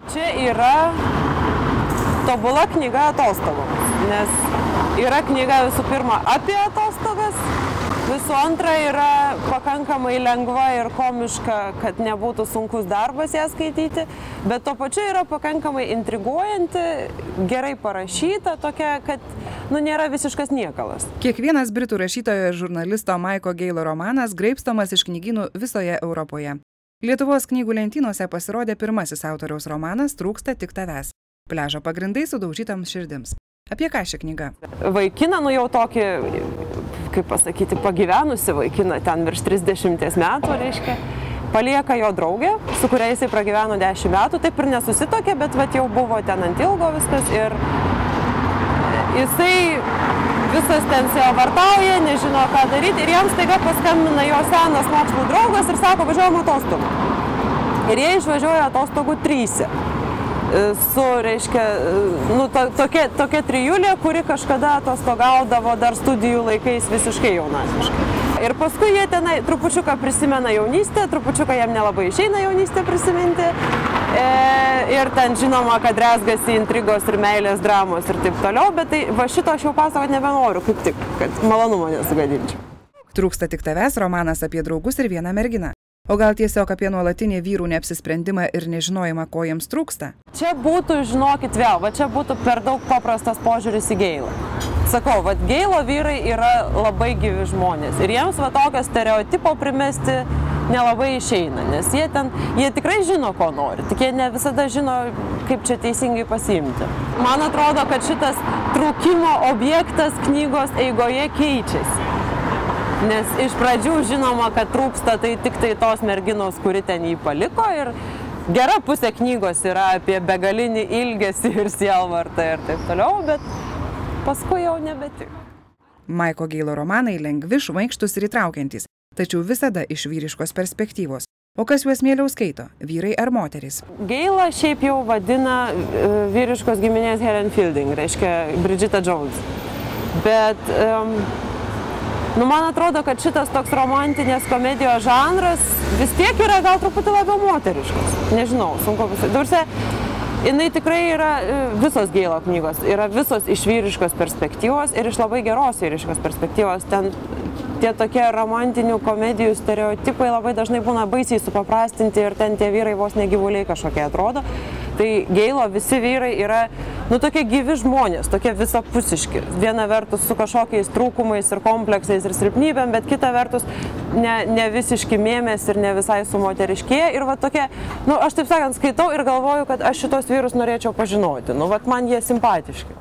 Čia yra tobula knyga atostogoms, nes yra knyga visų pirma apie atostogas, visų antra yra pakankamai lengva ir komiška, kad nebūtų sunkus darbas ją skaityti, bet tuo pačiu yra pakankamai intriguojanti, gerai parašyta, tokia, kad nėra visiškas niekalas. Kiekvienas britų rašytojo ir žurnalisto Maiko Geilo romanas graibstomas iš knygynų visoje Europoje. Lietuvos knygų lentynose pasirodė pirmasis autoriaus romanas Trūksta tik tavęs. Pliažo pagrindai sudaužytams širdims. Apie ką ši knyga? Vaikiną, jau tokį, kaip pasakyti, pagyvenusi vaikiną, ten virš 30 metų, reiškia, palieka jo draugę, su kuria jisai pragyveno 10 metų, taip ir nesusitokė, bet jau buvo ten ant ilgo viskas ir jisai visas ten sielvartauja, nežino ką daryti ir jam staiga paskambina jo senas mokslų draugas ir sako, važiuojam atostogų. Ir jie išvažiuoja atostogų 3. Su, reiškia, tokia trijulė, kuri kažkada atostogaudavo dar studijų laikais visiškai jaunatviškai. Ir paskui jie tenai trupučiuką prisimena jaunystę, trupučiuką jam nelabai išeina jaunystę prisiminti. Ir ten žinoma, kad rezgasi intrigos ir meilės dramos ir taip toliau, bet tai va šito aš jau pasakoti nebenoriu, kaip tik, kad malonumą nesugadinčiau. Trūksta tik tavęs romanas apie draugus ir vieną merginą. O gal tiesiog apie nuolatinį vyrų neapsisprendimą ir nežinojimą, ko jiems trūksta? Čia būtų, žinokit vėl, čia būtų per daug paprastas požiūris į Geilą. Sakau, Geilo vyrai yra labai gyvi žmonės ir jiems tokio stereotipo primesti nelabai išeina, nes jie tikrai žino, ko nori, tik jie ne visada žino, kaip čia teisingai pasiimti. Man atrodo, kad šitas trūkimo objektas knygos eigoje keičiasi. Nes iš pradžių žinoma, kad trūksta tai tik tai tos merginos, kuri ten jį paliko ir gera pusė knygos yra apie begalinį ilgesį ir sielvartą ir taip toliau, bet paskui jau nebetik. Maiko Geilo romanai lengvi, šmaikštūs ir įtraukiantys, tačiau visada iš vyriškos perspektyvos. O kas juos mieliau skaito, vyrai ar moterys? Geilą šiaip jau vadina vyriškos giminės Helen Fielding, reiškia Bridget Jones. Bet man atrodo, kad šitas toks romantinės komedijos žanras vis tiek yra gal truputį labiau moteriškas. Nežinau, sunku pasakyti. Jinai tikrai yra, visos Geilo knygos, yra visos iš vyriškos perspektyvos ir iš labai geros vyriškos perspektyvos. Ten tie tokie romantinių komedijų stereotipai labai dažnai būna baisiai supaprastinti ir ten tie vyrai vos negyvuliai kažkokie atrodo. Tai Geilo visi vyrai yra, tokie gyvi žmonės, tokie visapusiški. Viena vertus su kažkokiais trūkumais ir kompleksais ir silpnybėm, bet kita vertus ne visiški mėmės ir ne visai sumoteriškėja. Ir tokie, aš taip sakant skaitau ir galvoju, kad aš šitos vyrus norėčiau pažinoti. Man jie simpatiški.